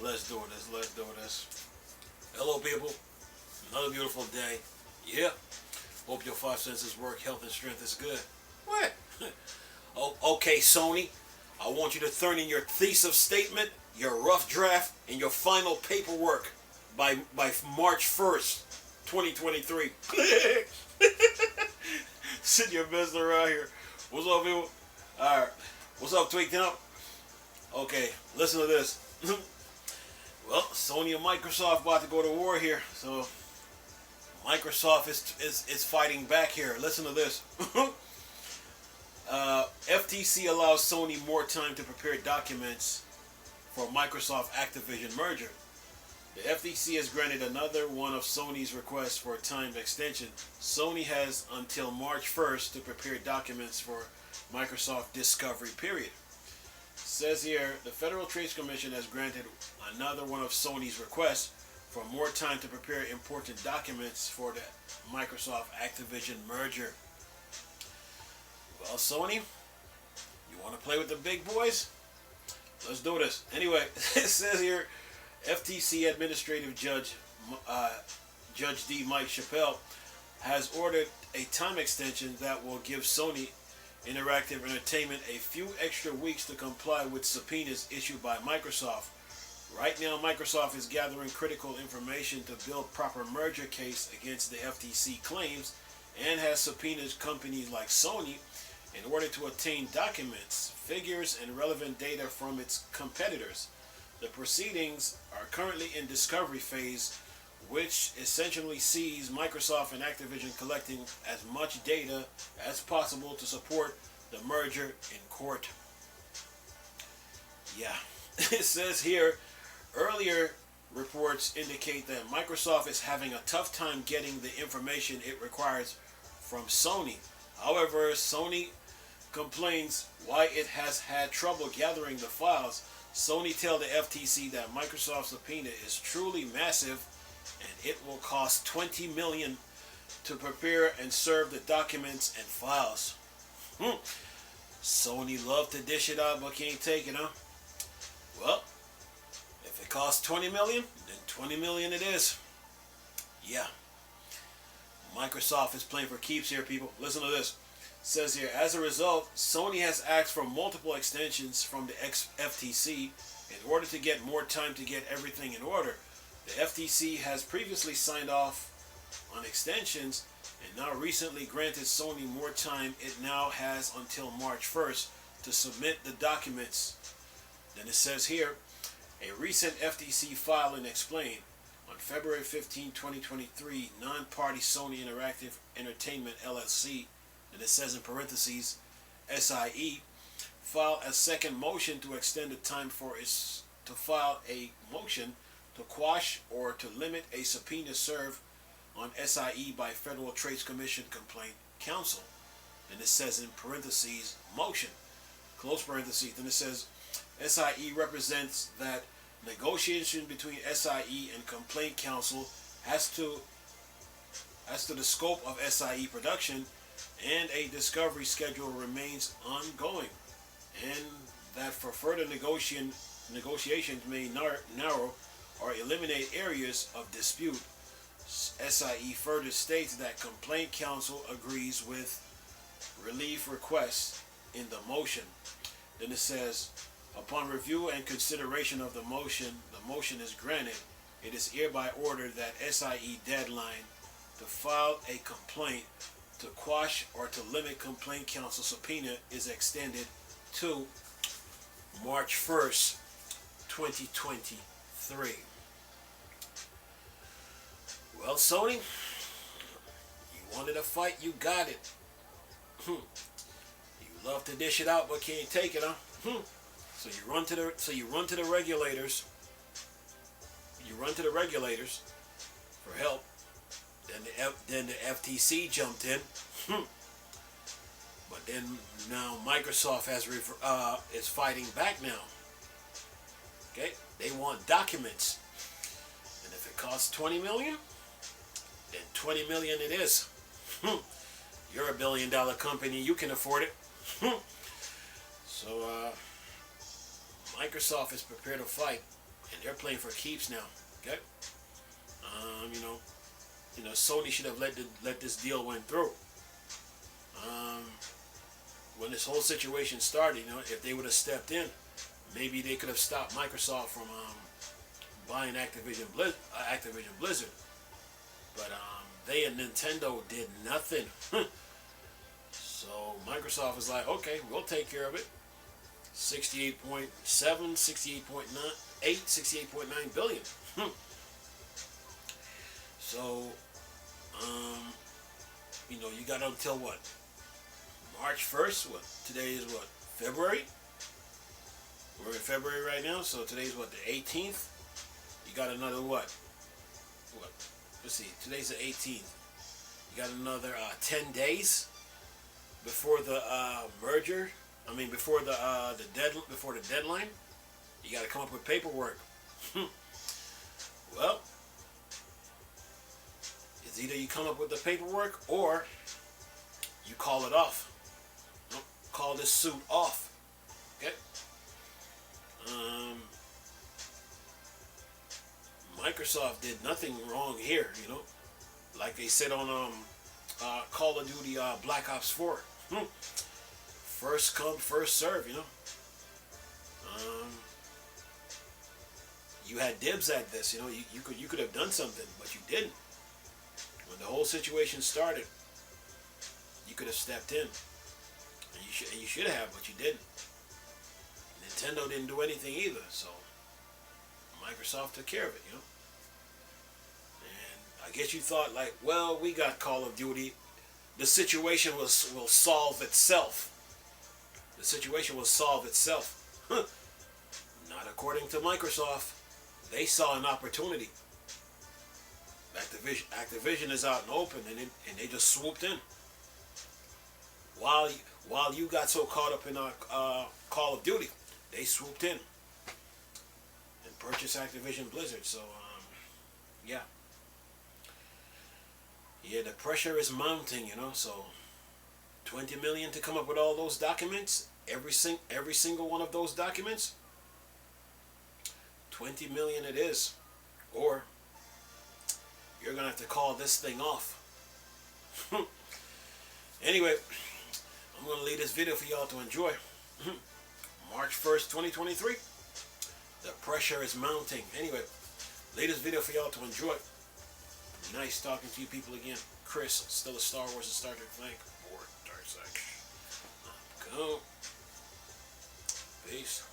Let's do this. Let's do this. Hello, people. Another beautiful day. Yeah. Hope your five senses work. Health and strength is good. What? Oh, okay, Sony. I want you to turn in your thesis statement, your rough draft, and your final paperwork by March 1st, 2023. Sitting your business around here. What's up, people? Alright. What's up, Tweaked Out? Okay, listen to this. Well, Sony and Microsoft about to go to war here, so Microsoft is fighting back here. Listen to this. FTC allows Sony more time to prepare documents for Microsoft Activision merger. The FTC has granted another one of Sony's requests for a time extension. Sony has until March 1st to prepare documents for Microsoft Discovery period. Says here, the Federal Trade Commission has granted another one of Sony's requests for more time to prepare important documents for the Microsoft Activision merger. Well, Sony, you want to play with the big boys? Let's do this. Anyway, it says here, FTC Administrative Judge Judge D. Mike Chappelle has ordered a time extension that will give Sony Interactive Entertainment a few extra weeks to comply with subpoenas issued by Microsoft. Right now, Microsoft is gathering critical information to build proper merger case against the FTC claims and has subpoenaed companies like Sony in order to obtain documents, figures, and relevant data from its competitors. The proceedings are currently in discovery phase, which essentially sees Microsoft and Activision collecting as much data as possible to support the merger in court. Yeah, it says here, earlier reports indicate that Microsoft is having a tough time getting the information it requires from Sony. However, Sony complains why it has had trouble gathering the files. Sony tell the FTC that Microsoft's subpoena is truly massive and it will cost $20 million to prepare and serve the documents and files. Sony love to dish it out but can't take it, huh? Well, if it costs $20 million, then $20 million it is. Yeah. Microsoft is playing for keeps here, people. Listen to this. It says here, as a result, Sony has asked for multiple extensions from the FTC in order to get more time to get everything in order. The FTC has previously signed off on extensions and now recently granted Sony more time. It now has until March 1st to submit the documents. Then it says here, a recent FTC filing explained, on February 15, 2023, non-party Sony Interactive Entertainment LLC, and it says in parentheses, SIE, filed a second motion to extend the time for its to file a motion to quash or to limit a subpoena served on SIE by Federal Trade Commission Complaint Counsel. And it says in parentheses, motion, close parentheses. Then it says, SIE represents that negotiation between SIE and Complaint Counsel as to the scope of SIE production and a discovery schedule remains ongoing, and that for further negotiations may narrow or eliminate areas of dispute. SIE further states that Complaint Counsel agrees with relief requests in the motion. Then it says, upon review and consideration of the motion is granted. It is hereby ordered that SIE deadline to file a complaint to quash or to limit Complaint Counsel subpoena is extended to March 1st, 2023. Well, Sony, you wanted a fight, you got it. You love to dish it out, but can't take it, huh? So you run to the regulators. You run to the regulators for help. Then the FTC jumped in. But then now Microsoft is fighting back now. Okay, they want documents, and if it costs $20 million, then $20 million it is. You're a billion-dollar company, you can afford it. So Microsoft is prepared to fight. and they're playing for keeps now. Okay, you know, Sony should have let this deal went through. Um, when this whole situation started, if they would have stepped in, maybe they could have stopped Microsoft from buying Activision Blizzard. But they and Nintendo did nothing. So Microsoft is like, okay, we'll take care of it. 68.7, 68.9, 68.9 billion. So, you got until what? March 1st? What? Today is what? February? We're in February right now, so today's what? The 18th? You got another what? What? Let's see. Today's the 18th. You got another 10 days before the merger. I mean, before the deadline. You got to come up with paperwork. Well, it's either you come up with the paperwork or you call it off. Call this suit off. Okay. Microsoft did nothing wrong here, like they said on Call of Duty Black Ops 4. First come, first serve, you had dibs at this, you could have done something, but you didn't. When the whole situation started, you could have stepped in, and you should have, but you didn't. Nintendo didn't do anything either, so Microsoft took care of it, And I guess you thought, like, well, we got Call of Duty. The situation will solve itself. The situation will solve itself. Not according to Microsoft. They saw an opportunity. Activision is out and open, and they just swooped in. While you got so caught up in Call of Duty, they swooped in and purchased Activision Blizzard. So, yeah. Yeah, the pressure is mounting, so 20 million to come up with all those documents, every single one of those documents, 20 million it is. Or you're going to have to call this thing off. Anyway, I'm going to leave this video for y'all to enjoy. March 1st, 2023. The pressure is mounting. Anyway, latest video for y'all to enjoy. Nice talking to you people again. Chris, still a Star Wars and Star Trek flank. Or Dark Side. Go. Peace.